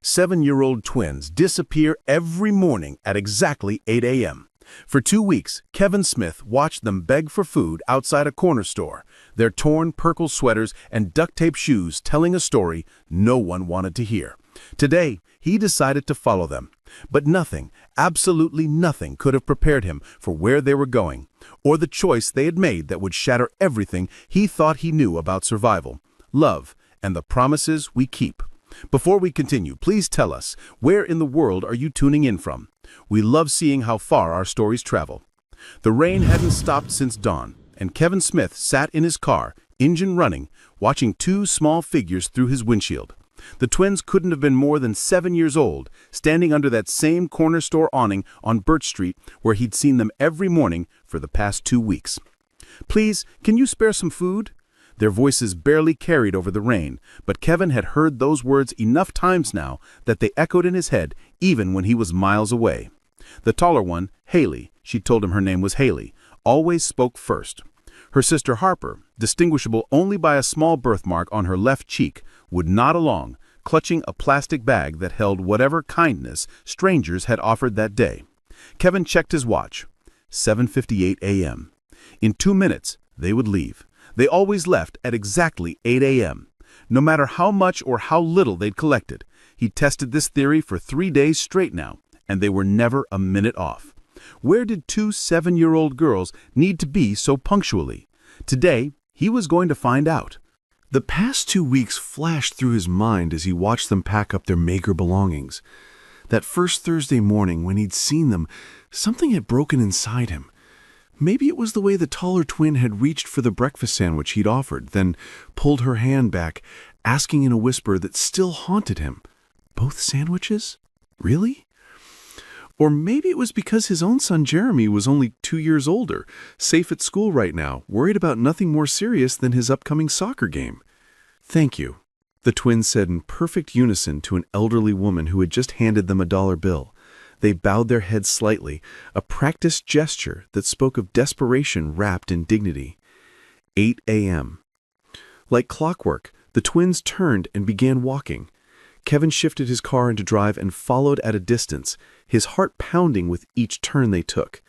7-year-old twins disappear every morning at exactly 8 a.m. For 2 weeks, Kevin Smith watched them beg for food outside a corner store, their torn purple sweaters and duct-tape shoes telling a story no one wanted to hear. Today, he decided to follow them. But nothing, absolutely nothing, could have prepared him for where they were going, or the choice they had made that would shatter everything he thought he knew about survival, love, and the promises we keep. Before we continue, please tell us, where in the world are you tuning in from? We love seeing how far our stories travel. The rain hadn't stopped since dawn, and Kevin Smith sat in his car, engine running, watching two small figures through his windshield. The twins couldn't have been more than 7 years old, standing under that same corner store awning on Birch Street where he'd seen them every morning for the past 2 weeks. "Please, can you spare some food?" Their voices barely carried over the rain, but Kevin had heard those words enough times now that they echoed in his head even when he was miles away. The taller one, Haley, she told him her name was Haley, always spoke first. Her sister Harper, distinguishable only by a small birthmark on her left cheek, would nod along, clutching a plastic bag that held whatever kindness strangers had offered that day. Kevin checked his watch. 7:58 a.m. In 2 minutes, they would leave. They always left at exactly 8 a.m. No matter how much or how little they'd collected. He tested this theory for 3 days straight now, and they were never a minute off. Where did 2 7-year-old girls need to be so punctually? Today, he was going to find out. The past 2 weeks flashed through his mind as he watched them pack up their meager belongings. That first Thursday morning when he'd seen them, something had broken inside him. Maybe it was the way the taller twin had reached for the breakfast sandwich he'd offered, then pulled her hand back, asking in a whisper that still haunted him, "Both sandwiches? Really?" Or maybe it was because his own son Jeremy was only 2 years older, safe at school right now, worried about nothing more serious than his upcoming soccer game. "Thank you," the twins said in perfect unison to an elderly woman who had just handed them a dollar bill. They bowed their heads slightly, a practiced gesture that spoke of desperation wrapped in dignity. 8 a.m. Like clockwork, the twins turned and began walking. Kevin shifted his car into drive and followed at a distance, his heart pounding with each turn they took.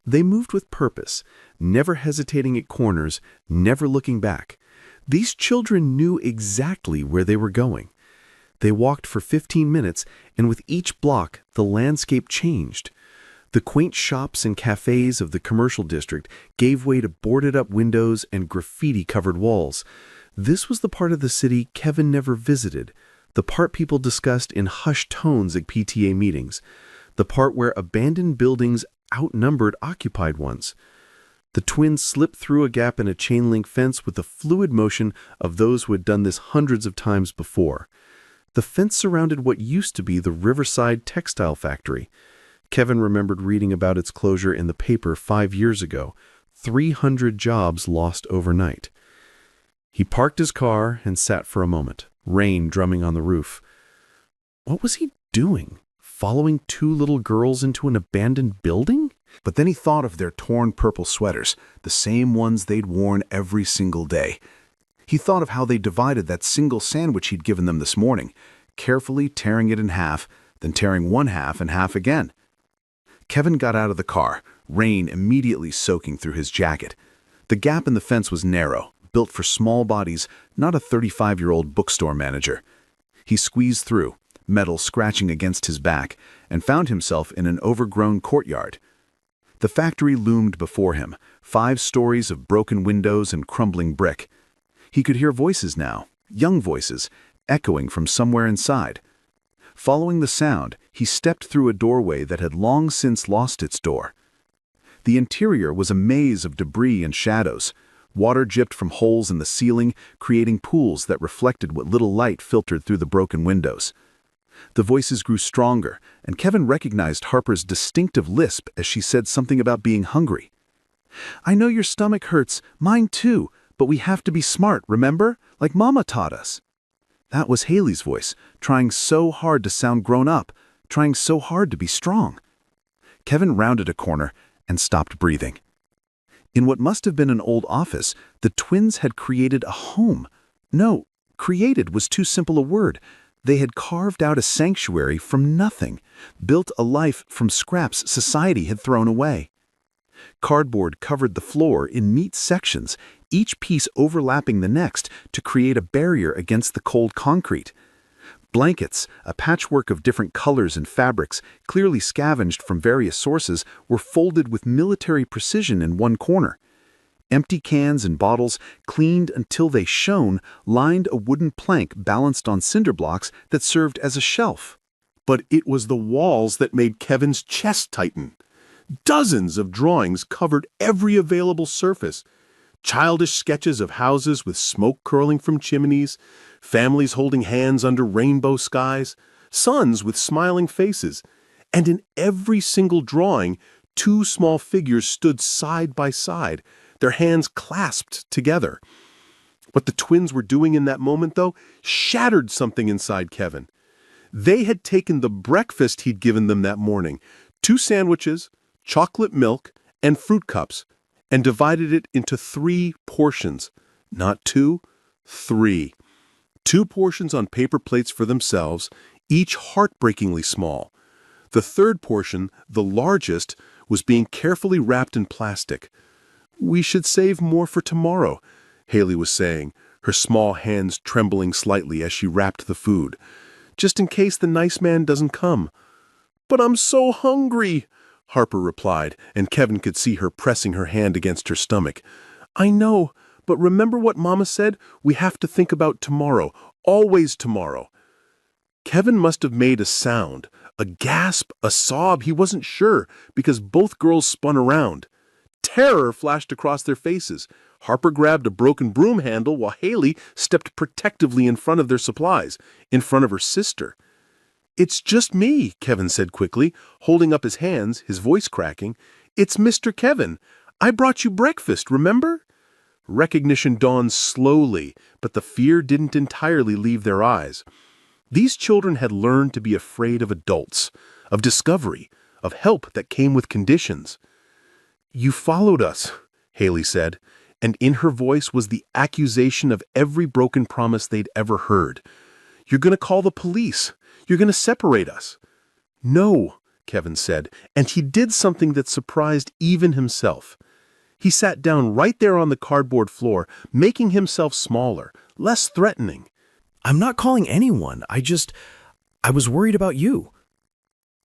They moved with purpose, never hesitating at corners, never looking back. These children knew exactly where they were going. They walked for 15 minutes, and with each block, the landscape changed. The quaint shops and cafes of the commercial district gave way to boarded-up windows and graffiti-covered walls. This was the part of the city Kevin never visited, the part people discussed in hushed tones at PTA meetings, the part where abandoned buildings outnumbered occupied ones. The twins slipped through a gap in a chain-link fence with the fluid motion of those who had done this hundreds of times before. The fence surrounded what used to be the Riverside Textile Factory. Kevin remembered reading about its closure in the paper 5 years ago, 300 jobs lost overnight. He parked his car and sat for a moment, rain drumming on the roof. What was he doing? Following 2 little girls into an abandoned building? But then he thought of their torn purple sweaters, the same ones they'd worn every single day. He thought of how they divided that single sandwich he'd given them this morning, carefully tearing it in half, then tearing one half in half again. Kevin got out of the car, rain immediately soaking through his jacket. The gap in the fence was narrow, built for small bodies, not a 35-year-old bookstore manager. He squeezed through, metal scratching against his back, and found himself in an overgrown courtyard. The factory loomed before him, 5 stories of broken windows and crumbling brick. He could hear voices now, young voices, echoing from somewhere inside. Following the sound, he stepped through a doorway that had long since lost its door. The interior was a maze of debris and shadows. Water dripped from holes in the ceiling, creating pools that reflected what little light filtered through the broken windows. The voices grew stronger, and Kevin recognized Harper's distinctive lisp as she said something about being hungry. "I know your stomach hurts, mine too. But we have to be smart, remember? Like Mama taught us." That was Haley's voice, trying so hard to sound grown up, trying so hard to be strong. Kevin rounded a corner and stopped breathing. In what must have been an old office, the twins had created a home. No, created was too simple a word. They had carved out a sanctuary from nothing, built a life from scraps society had thrown away. Cardboard covered the floor in neat sections, each piece overlapping the next to create a barrier against the cold concrete. Blankets, a patchwork of different colors and fabrics, clearly scavenged from various sources, were folded with military precision in one corner. Empty cans and bottles, cleaned until they shone, lined a wooden plank balanced on cinder blocks that served as a shelf. But it was the walls that made Kevin's chest tighten. Dozens of drawings covered every available surface. Childish sketches of houses with smoke curling from chimneys, families holding hands under rainbow skies, sons with smiling faces, and in every single drawing, two small figures stood side by side, their hands clasped together. What the twins were doing in that moment, though, shattered something inside Kevin. They had taken the breakfast he'd given them that morning, 2 sandwiches, chocolate milk, and fruit cups, and divided it into 3 portions. Not 2, 3. 2 portions on paper plates for themselves, each heartbreakingly small. The third portion, the largest, was being carefully wrapped in plastic. "We should save more for tomorrow," Haley was saying, her small hands trembling slightly as she wrapped the food. "Just in case the nice man doesn't come." "But I'm so hungry," Harper replied, and Kevin could see her pressing her hand against her stomach. "I know, but remember what Mama said? We have to think about tomorrow, always tomorrow." Kevin must have made a sound, a gasp, a sob, he wasn't sure, because both girls spun around. Terror flashed across their faces. Harper grabbed a broken broom handle while Haley stepped protectively in front of their supplies, in front of her sister. "It's just me," Kevin said quickly, holding up his hands, his voice cracking. "It's Mr. Kevin. I brought you breakfast, remember?" Recognition dawned slowly, but the fear didn't entirely leave their eyes. These children had learned to be afraid of adults, of discovery, of help that came with conditions. "You followed us," Haley said, and in her voice was the accusation of every broken promise they'd ever heard. "You're going to call the police. You're going to separate us." "No," Kevin said, and he did something that surprised even himself. He sat down right there on the cardboard floor, making himself smaller, less threatening. "I'm not calling anyone. I was worried about you."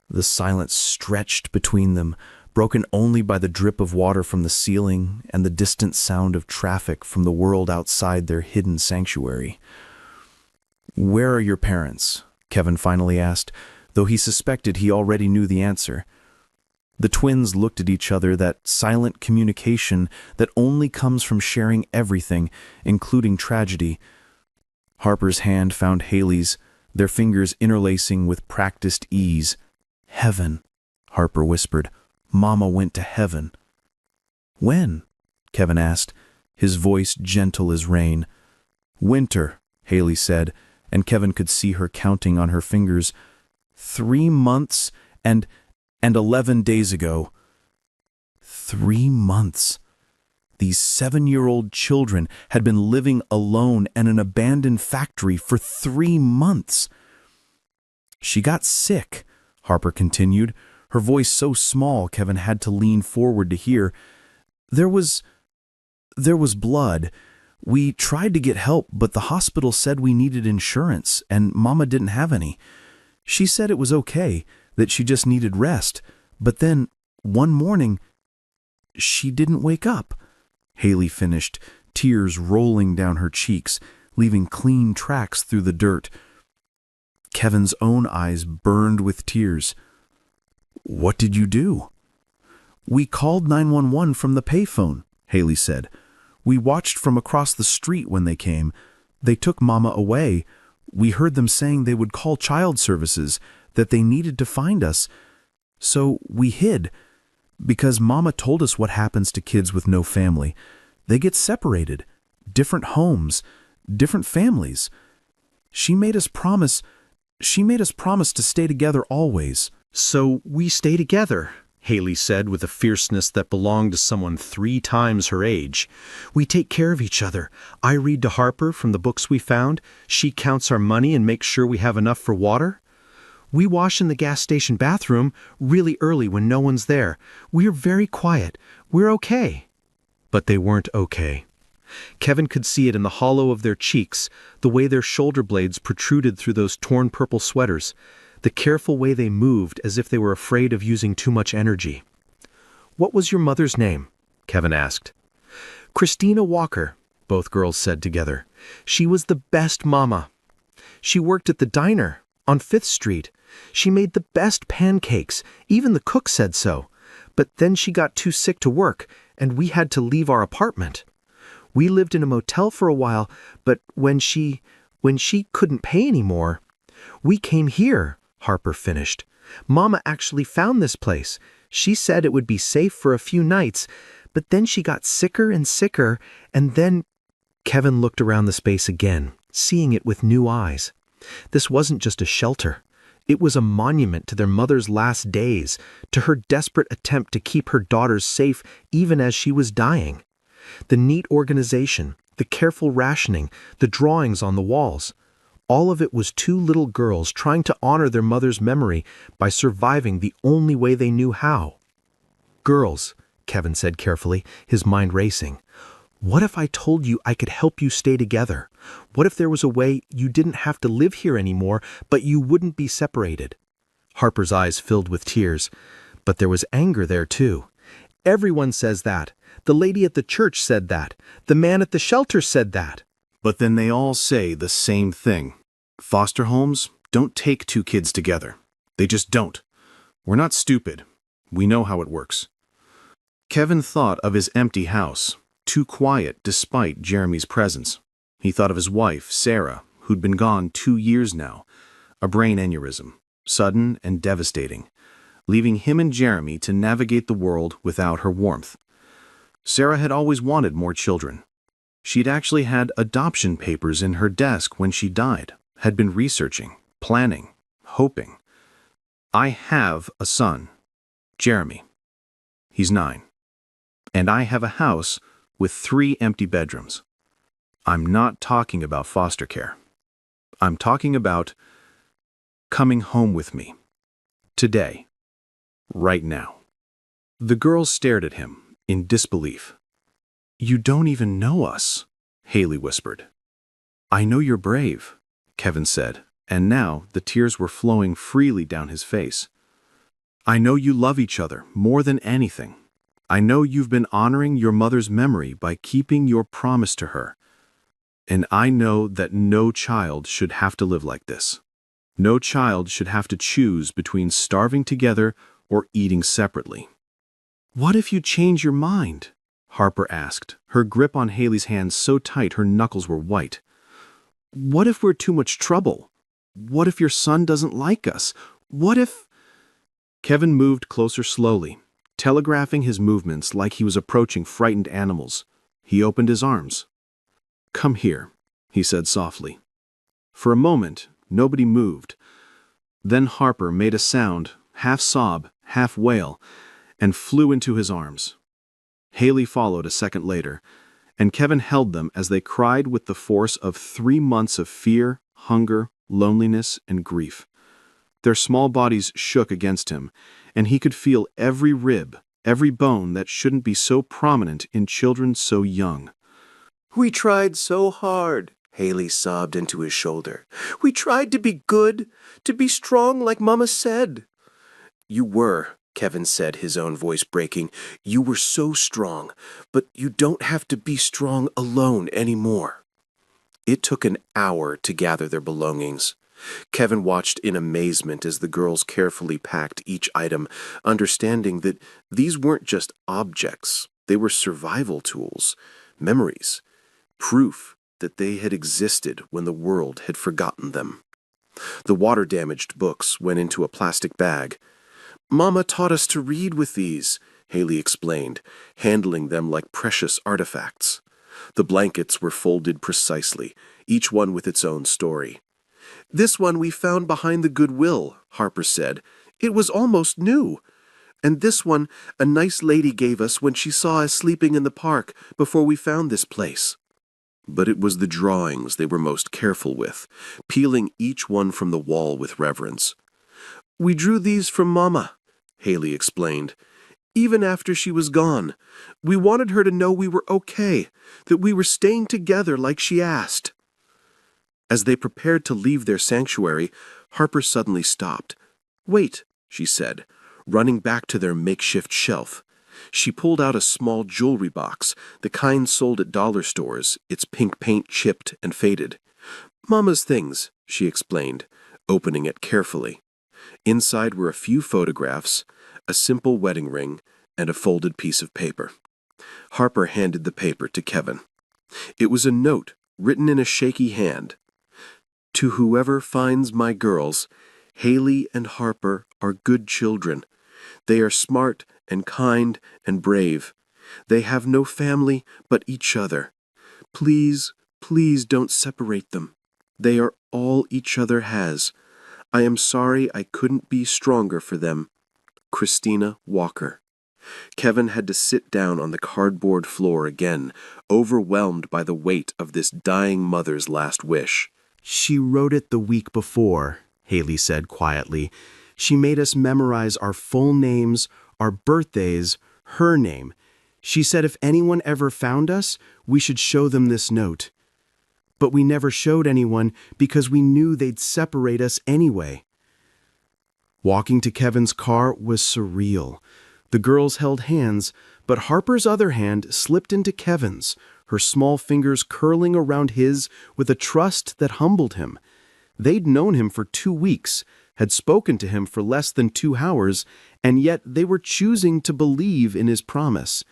The silence stretched between them, broken only by the drip of water from the ceiling and the distant sound of traffic from the world outside their hidden sanctuary. "Where are your parents?" Kevin finally asked, though he suspected he already knew the answer. The twins looked at each other, that silent communication that only comes from sharing everything, including tragedy. Harper's hand found Haley's, their fingers interlacing with practiced ease. "Heaven," Harper whispered. "Mama went to heaven." "When?" Kevin asked, his voice gentle as rain. "Winter," Haley said, and Kevin could see her counting on her fingers. 3 months and 11 days ago." 3 months. These 7-year-old children had been living alone in an abandoned factory for 3 months. "She got sick," Harper continued, her voice so small Kevin had to lean forward to hear. There was blood. We tried to get help, but the hospital said we needed insurance, and Mama didn't have any. She said it was okay, that she just needed rest. But then, one morning, she didn't wake up," Haley finished, tears rolling down her cheeks, leaving clean tracks through the dirt. Kevin's own eyes burned with tears. "What did you do?" "We called 911 from the payphone," Haley said. "We watched from across the street when they came. They took Mama away. We heard them saying they would call child services, that they needed to find us. So we hid, because Mama told us what happens to kids with no family. They get separated, different homes, different families. She made us promise to stay together always." "So we stay together," Haley said with a fierceness that belonged to someone 3 times her age. "We take care of each other. I read to Harper from the books we found. She counts our money and makes sure we have enough for water. We wash in the gas station bathroom really early when no one's there. We're very quiet. We're okay." But they weren't okay. Kevin could see it in the hollow of their cheeks, the way their shoulder blades protruded through those torn purple sweaters, the careful way they moved as if they were afraid of using too much energy. "What was your mother's name?" Kevin asked. "Christina Walker," both girls said together. "She was the best mama. She worked at the diner on 5th Street. She made the best pancakes. Even the cook said so. But then she got too sick to work, and we had to leave our apartment. We lived in a motel for a while, but when she couldn't pay anymore, we came here," Harper finished. "Mama actually found this place. She said it would be safe for a few nights, but then she got sicker and sicker, and then—" Kevin looked around the space again, seeing it with new eyes. This wasn't just a shelter. It was a monument to their mother's last days, to her desperate attempt to keep her daughters safe even as she was dying. The neat organization, the careful rationing, the drawings on the walls. All of it was 2 little girls trying to honor their mother's memory by surviving the only way they knew how. "Girls," Kevin said carefully, his mind racing. "What if I told you I could help you stay together? What if there was a way you didn't have to live here anymore, but you wouldn't be separated?" Harper's eyes filled with tears, but there was anger there too. "Everyone says that. The lady at the church said that. The man at the shelter said that." But then they all say the same thing. Foster homes don't take 2 kids together. They just don't. We're not stupid. We know how it works. Kevin thought of his empty house, too quiet despite Jeremy's presence. He thought of his wife, Sarah, who'd been gone 2 years now, a brain aneurysm, sudden and devastating, leaving him and Jeremy to navigate the world without her warmth. Sarah had always wanted more children. She'd actually had adoption papers in her desk when she died, had been researching, planning, hoping. "I have a son, Jeremy. He's 9. And I have a house with 3 empty bedrooms. I'm not talking about foster care. I'm talking about coming home with me. Today. Right now." The girls stared at him in disbelief. "You don't even know us," Haley whispered. "I know you're brave," Kevin said, and now the tears were flowing freely down his face. "I know you love each other more than anything. I know you've been honoring your mother's memory by keeping your promise to her. And I know that no child should have to live like this. No child should have to choose between starving together or eating separately." "What if you change your mind?" Harper asked, her grip on Haley's hand so tight her knuckles were white. "What if we're too much trouble? What if your son doesn't like us? What if—" Kevin moved closer slowly, telegraphing his movements like he was approaching frightened animals. He opened his arms. "Come here," he said softly. For a moment, nobody moved. Then Harper made a sound, half sob, half wail, and flew into his arms. Haley followed a second later, and Kevin held them as they cried with the force of 3 months of fear, hunger, loneliness, and grief. Their small bodies shook against him, and he could feel every rib, every bone that shouldn't be so prominent in children so young. "We tried so hard," Haley sobbed into his shoulder. "We tried to be good, to be strong like Mama said." "You were," Kevin said, his own voice breaking. "You were so strong, but you don't have to be strong alone anymore." It took an hour to gather their belongings. Kevin watched in amazement as the girls carefully packed each item, understanding that these weren't just objects. They were survival tools, memories, proof that they had existed when the world had forgotten them. The water-damaged books went into a plastic bag. "Mama taught us to read with these," Haley explained, handling them like precious artifacts. The blankets were folded precisely, each one with its own story. "This one we found behind the Goodwill," Harper said. "It was almost new. And this one a nice lady gave us when she saw us sleeping in the park before we found this place." But it was the drawings they were most careful with, peeling each one from the wall with reverence. "We drew these from Mama," Haley explained. "Even after she was gone, we wanted her to know we were okay, that we were staying together like she asked." As they prepared to leave their sanctuary, Harper suddenly stopped. "Wait," she said, running back to their makeshift shelf. She pulled out a small jewelry box, the kind sold at dollar stores, its pink paint chipped and faded. "Mama's things," she explained, opening it carefully. Inside were a few photographs, a simple wedding ring, and a folded piece of paper. Harper handed the paper to Kevin. It was a note written in a shaky hand. "To whoever finds my girls, Haley and Harper are good children. They are smart and kind and brave. They have no family but each other. Please, please don't separate them. They are all each other has. I am sorry I couldn't be stronger for them. Christina Walker." Kevin had to sit down on the cardboard floor again, overwhelmed by the weight of this dying mother's last wish. "She wrote it the week before," Haley said quietly. "She made us memorize our full names, our birthdays, her name. She said if anyone ever found us, we should show them this note. But we never showed anyone because we knew they'd separate us anyway." Walking to Kevin's car was surreal. The girls held hands, but Harper's other hand slipped into Kevin's, her small fingers curling around his with a trust that humbled him. They'd known him for 2 weeks, had spoken to him for less than 2 hours, and yet they were choosing to believe in his promise.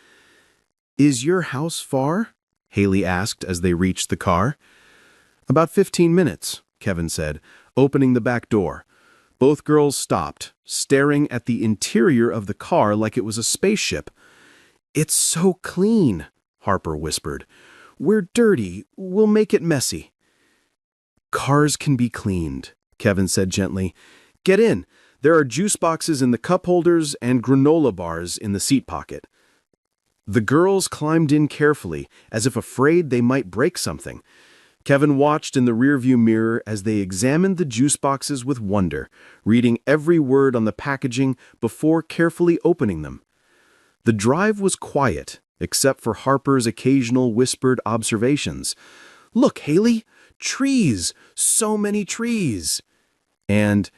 "Is your house far?" Haley asked as they reached the car. "About 15 minutes, Kevin said, opening the back door. Both girls stopped, staring at the interior of the car like it was a spaceship. "It's so clean," Harper whispered. "We're dirty. We'll make it messy." "Cars can be cleaned," Kevin said gently. "Get in. There are juice boxes in the cup holders and granola bars in the seat pocket." The girls climbed in carefully, as if afraid they might break something. Kevin watched in the rearview mirror as they examined the juice boxes with wonder, reading every word on the packaging before carefully opening them. The drive was quiet, except for Harper's occasional whispered observations. "Look, Haley! Trees! So many trees!" And,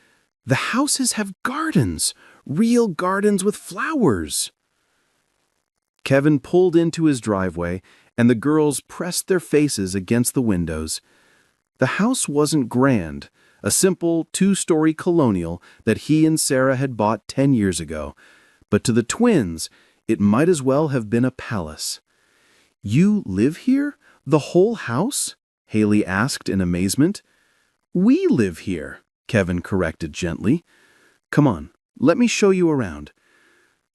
"The houses have gardens! Real gardens with flowers!" Kevin pulled into his driveway, and the girls pressed their faces against the windows. The house wasn't grand, a simple 2-story colonial that he and Sarah had bought 10 years ago, but to the twins, it might as well have been a palace. "You live here? The whole house?" Haley asked in amazement. "We live here," Kevin corrected gently. "Come on, let me show you around."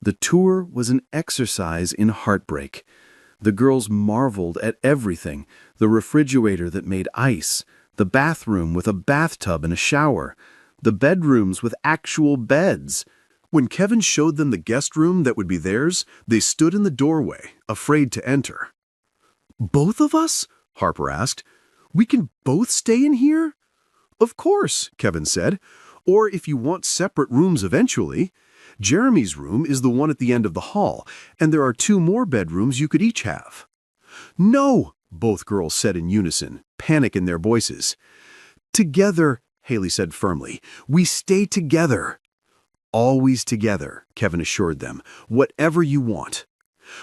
The tour was an exercise in heartbreak. The girls marveled at everything: the refrigerator that made ice, the bathroom with a bathtub and a shower, the bedrooms with actual beds. When Kevin showed them the guest room that would be theirs, they stood in the doorway, afraid to enter. "Both of us?" Harper asked. "We can both stay in here?" "Of course," Kevin said. "Or if you want separate rooms eventually. Jeremy's room is the one at the end of the hall, and there are 2 more bedrooms you could each have." "No," both girls said in unison, panic in their voices. "Together," Haley said firmly. "We stay together." "Always together," Kevin assured them. "Whatever you want."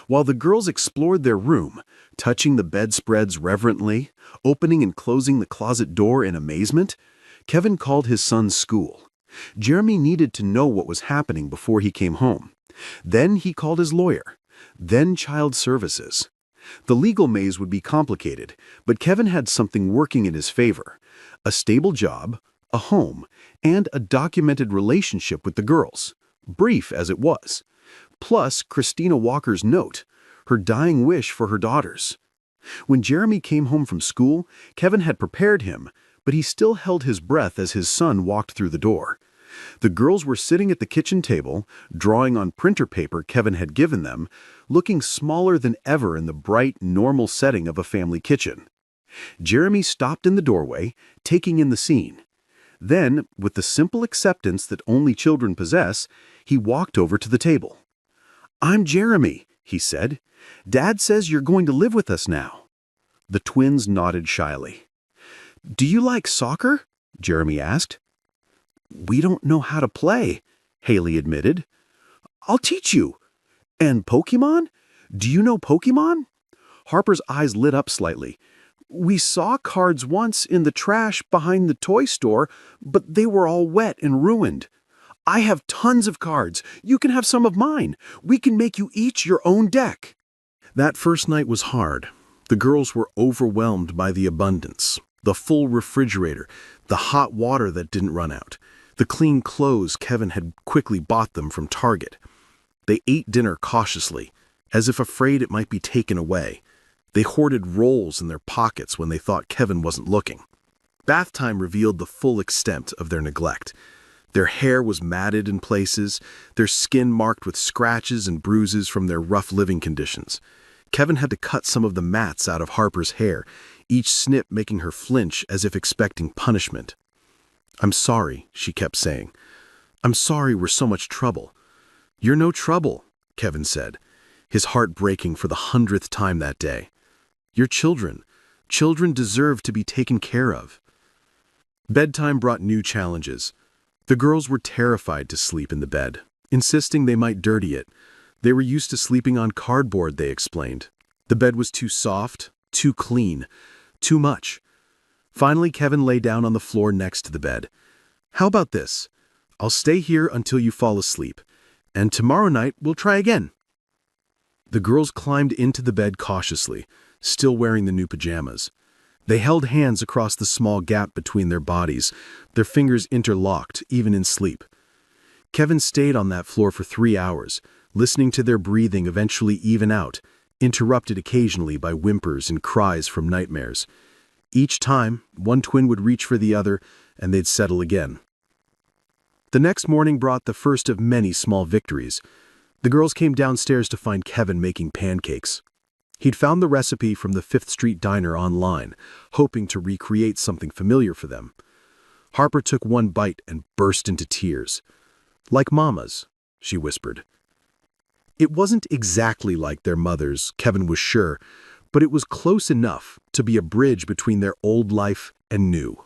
While the girls explored their room, touching the bedspreads reverently, opening and closing the closet door in amazement, Kevin called his son's school. Jeremy needed to know what was happening before he came home. Then he called his lawyer. Then child services. The legal maze would be complicated, but Kevin had something working in his favor: a stable job, a home, and a documented relationship with the girls, brief as it was. Plus Christina Walker's note, her dying wish for her daughters. When Jeremy came home from school, Kevin had prepared him, but he still held his breath as his son walked through the door. The girls were sitting at the kitchen table, drawing on printer paper Kevin had given them, looking smaller than ever in the bright, normal setting of a family kitchen. Jeremy stopped in the doorway, taking in the scene. Then, with the simple acceptance that only children possess, he walked over to the table. "I'm Jeremy," he said. "Dad says you're going to live with us now." The twins nodded shyly. "Do you like soccer?" Jeremy asked. "We don't know how to play," Haley admitted. "I'll teach you." "And Pokemon? Do you know Pokemon?" Harper's eyes lit up slightly. "We saw cards once in the trash behind the toy store, but they were all wet and ruined. I have tons of cards. You can have some of mine. We can make you each your own deck." That first night was hard. The girls were overwhelmed by the abundance. The full refrigerator, the hot water that didn't run out, the clean clothes Kevin had quickly bought them from Target. They ate dinner cautiously, as if afraid it might be taken away. They hoarded rolls in their pockets when they thought Kevin wasn't looking. Bath time revealed the full extent of their neglect. Their hair was matted in places, their skin marked with scratches and bruises from their rough living conditions. Kevin had to cut some of the mats out of Harper's hair, each snip making her flinch as if expecting punishment. "I'm sorry," she kept saying. "I'm sorry we're so much trouble." "You're no trouble," Kevin said, his heart breaking for the 100th time that day. "You're children. Children deserve to be taken care of." Bedtime brought new challenges. The girls were terrified to sleep in the bed, insisting they might dirty it. They were used to sleeping on cardboard, they explained. The bed was too soft, too clean, too much. Finally, Kevin lay down on the floor next to the bed. "How about this? I'll stay here until you fall asleep, and tomorrow night we'll try again." The girls climbed into the bed cautiously, still wearing the new pajamas. They held hands across the small gap between their bodies, their fingers interlocked, even in sleep. Kevin stayed on that floor for 3 hours, listening to their breathing eventually even out, interrupted occasionally by whimpers and cries from nightmares. Each time, one twin would reach for the other, and they'd settle again. The next morning brought the first of many small victories. The girls came downstairs to find Kevin making pancakes. He'd found the recipe from the 5th Street Diner online, hoping to recreate something familiar for them. Harper took one bite and burst into tears. "Like Mama's," she whispered. It wasn't exactly like their mother's, Kevin was sure, but it was close enough to be a bridge between their old life and new.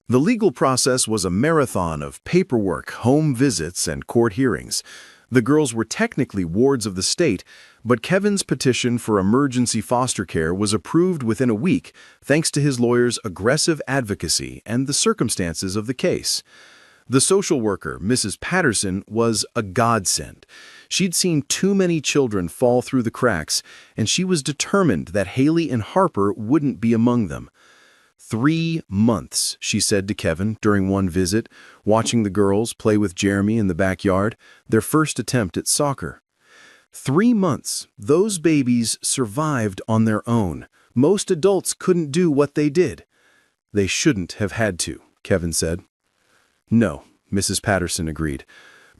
The legal process was a marathon of paperwork, home visits, and court hearings. The girls were technically wards of the state, but Kevin's petition for emergency foster care was approved within a week thanks to his lawyer's aggressive advocacy and the circumstances of the case. The social worker, Mrs. Patterson, was a godsend. She'd seen too many children fall through the cracks, and she was determined that Haley and Harper wouldn't be among them. 3 months, she said to Kevin during one visit, watching the girls play with Jeremy in the backyard, their first attempt at soccer. 3 months, those babies survived on their own. Most adults couldn't do what they did. They shouldn't have had to, Kevin said. No, Mrs. Patterson agreed.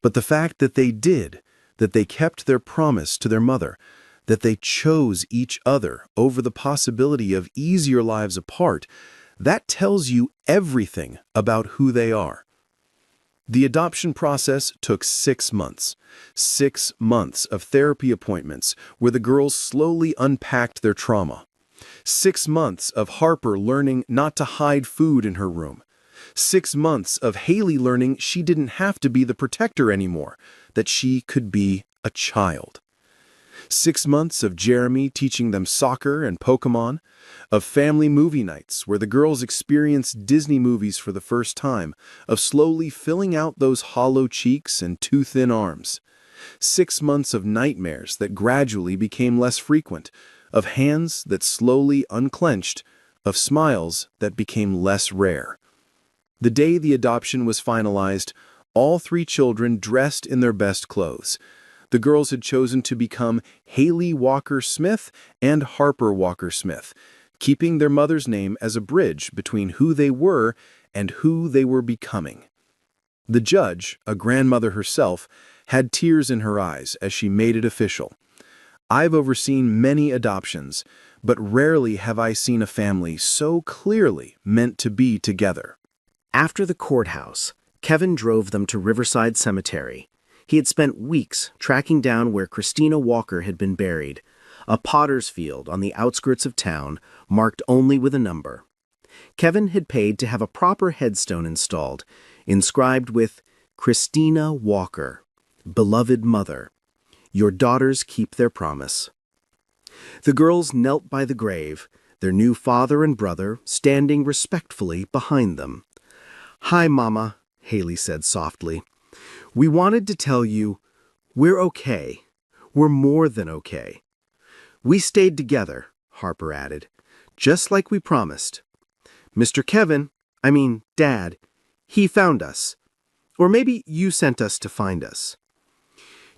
But the fact that they did, that they kept their promise to their mother, that they chose each other over the possibility of easier lives apart, that tells you everything about who they are. The adoption process took 6 months. 6 months of therapy appointments where the girls slowly unpacked their trauma. 6 months of Harper learning not to hide food in her room. 6 months of Haley learning she didn't have to be the protector anymore, that she could be a child. 6 months of Jeremy teaching them soccer and Pokemon, of family movie nights where the girls experienced Disney movies for the first time, of slowly filling out those hollow cheeks and too thin arms. 6 months of nightmares that gradually became less frequent, of hands that slowly unclenched, of smiles that became less rare. The day the adoption was finalized, all 3 children dressed in their best clothes. The girls had chosen to become Haley Walker-Smith and Harper Walker-Smith, keeping their mother's name as a bridge between who they were and who they were becoming. The judge, a grandmother herself, had tears in her eyes as she made it official. I've overseen many adoptions, but rarely have I seen a family so clearly meant to be together. After the courthouse, Kevin drove them to Riverside Cemetery. He had spent weeks tracking down where Christina Walker had been buried, a potter's field on the outskirts of town, marked only with a number. Kevin had paid to have a proper headstone installed, inscribed with Christina Walker, beloved mother. Your daughters keep their promise. The girls knelt by the grave, their new father and brother standing respectfully behind them. Hi, Mama, Haley said softly. We wanted to tell you, we're okay. We're more than okay. We stayed together, Harper added, just like we promised. Dad, he found us. Or maybe you sent us to find us.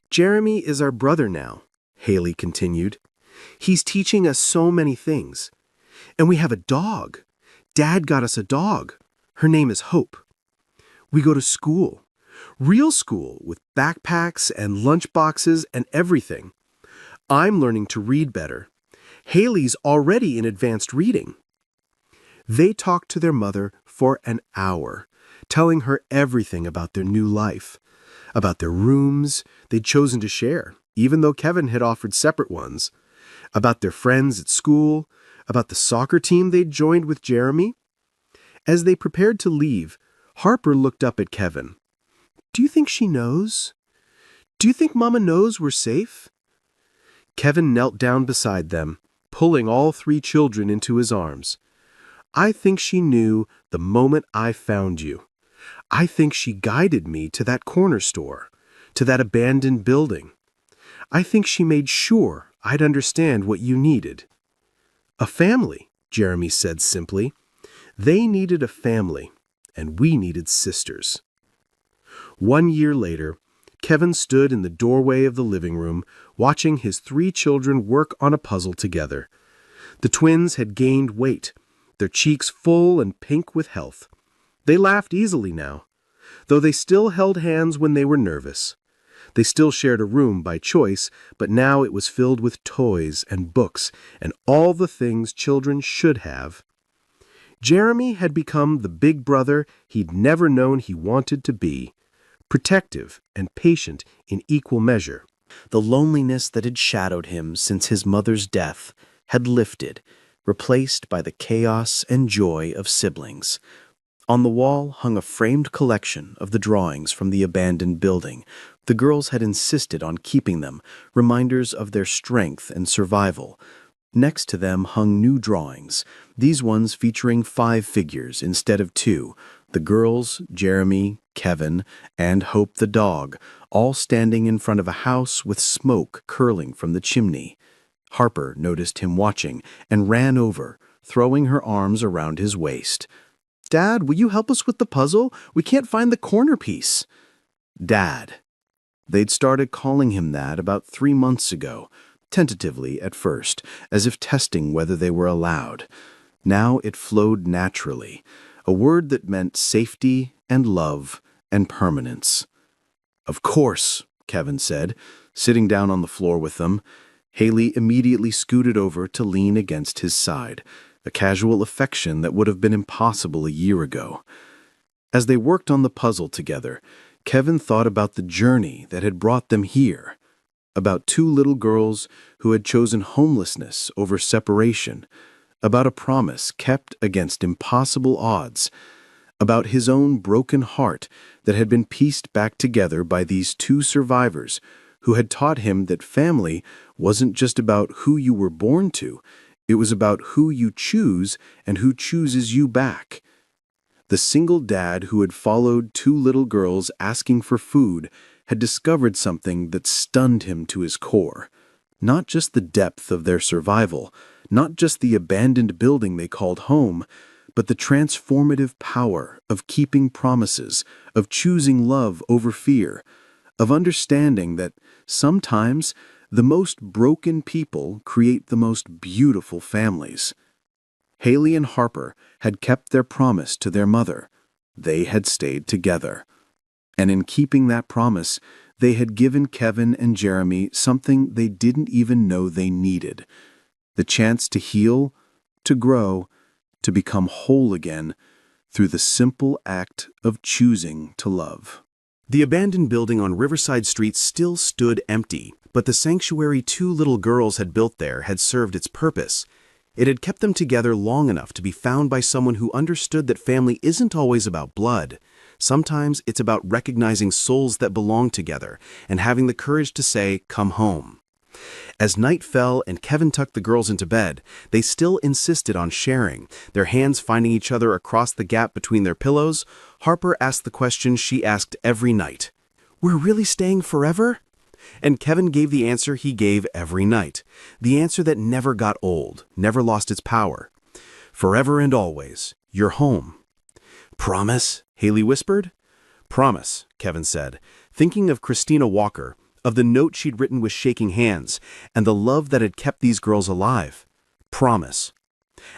Jeremy is our brother now, Haley continued. He's teaching us so many things. And we have a dog. Dad got us a dog. Her name is Hope. We go to school. Real school with backpacks and lunch boxes and everything. I'm learning to read better. Haley's already in advanced reading. They talked to their mother for an hour, telling her everything about their new life, about their rooms they'd chosen to share, even though Kevin had offered separate ones, about their friends at school, about the soccer team they'd joined with Jeremy. As they prepared to leave, Harper looked up at Kevin. Do you think she knows? Do you think Mama knows we're safe? Kevin knelt down beside them, pulling all three children into his arms. I think she knew the moment I found you. I think she guided me to that corner store, to that abandoned building. I think she made sure I'd understand what you needed. A family, Jeremy said simply. They needed a family, and we needed sisters. 1 year later, Kevin stood in the doorway of the living room, watching his three children work on a puzzle together. The twins had gained weight, their cheeks full and pink with health. They laughed easily now, though they still held hands when they were nervous. They still shared a room by choice, but now it was filled with toys and books and all the things children should have. Jeremy had become the big brother he'd never known he wanted to be, protective and patient in equal measure. The loneliness that had shadowed him since his mother's death had lifted, replaced by the chaos and joy of siblings. On the wall hung a framed collection of the drawings from the abandoned building. The girls had insisted on keeping them, reminders of their strength and survival. Next to them hung new drawings, these ones featuring 5 figures instead of 2, the girls, Jeremy, Kevin, and Hope the dog, all standing in front of a house with smoke curling from the chimney. Harper noticed him watching and ran over, throwing her arms around his waist. Dad, will you help us with the puzzle? We can't find the corner piece. Dad. They'd started calling him that about 3 months ago, tentatively at first, as if testing whether they were allowed. Now it flowed naturally, a word that meant safety and love and permanence. Of course, Kevin said, sitting down on the floor with them. Haley immediately scooted over to lean against his side, a casual affection that would have been impossible a year ago. As they worked on the puzzle together, Kevin thought about the journey that had brought them here, about 2 little girls who had chosen homelessness over separation, about a promise kept against impossible odds, about his own broken heart that had been pieced back together by these 2 survivors who had taught him that family wasn't just about who you were born to, it was about who you choose and who chooses you back. The single dad who had followed 2 little girls asking for food had discovered something that stunned him to his core. Not just the depth of their survival, not just the abandoned building they called home, but the transformative power of keeping promises, of choosing love over fear, of understanding that sometimes the most broken people create the most beautiful families. Haley and Harper had kept their promise to their mother. They had stayed together. And in keeping that promise, they had given Kevin and Jeremy something they didn't even know they needed: the chance to heal, to grow, to become whole again through the simple act of choosing to love. The abandoned building on Riverside Street still stood empty, but the sanctuary two little girls had built there had served its purpose. It had kept them together long enough to be found by someone who understood that family isn't always about blood. Sometimes it's about recognizing souls that belong together and having the courage to say, "Come home." As night fell and Kevin tucked the girls into bed, they still insisted on sharing, their hands finding each other across the gap between their pillows. Harper asked the question she asked every night: "We're really staying forever?" And Kevin gave the answer he gave every night, the answer that never got old, never lost its power. "Forever and always, you're home." "Promise?" Haley whispered. "Promise," Kevin said, thinking of Christina Walker, of the note she'd written with shaking hands, and the love that had kept these girls alive. Promise.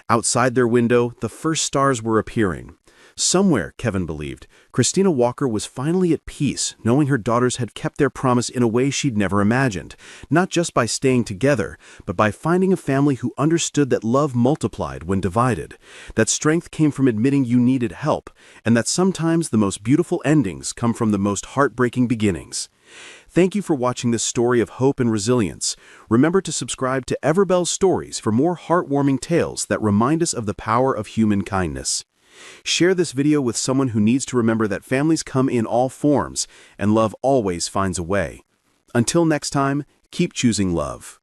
Outside their window, the first stars were appearing. Somewhere, Kevin believed, Christina Walker was finally at peace, knowing her daughters had kept their promise in a way she'd never imagined, not just by staying together, but by finding a family who understood that love multiplied when divided, that strength came from admitting you needed help, and that sometimes the most beautiful endings come from the most heartbreaking beginnings. Thank you for watching this story of hope and resilience. Remember to subscribe to Everbell's Stories for more heartwarming tales that remind us of the power of human kindness. Share this video with someone who needs to remember that families come in all forms, and love always finds a way. Until next time, keep choosing love.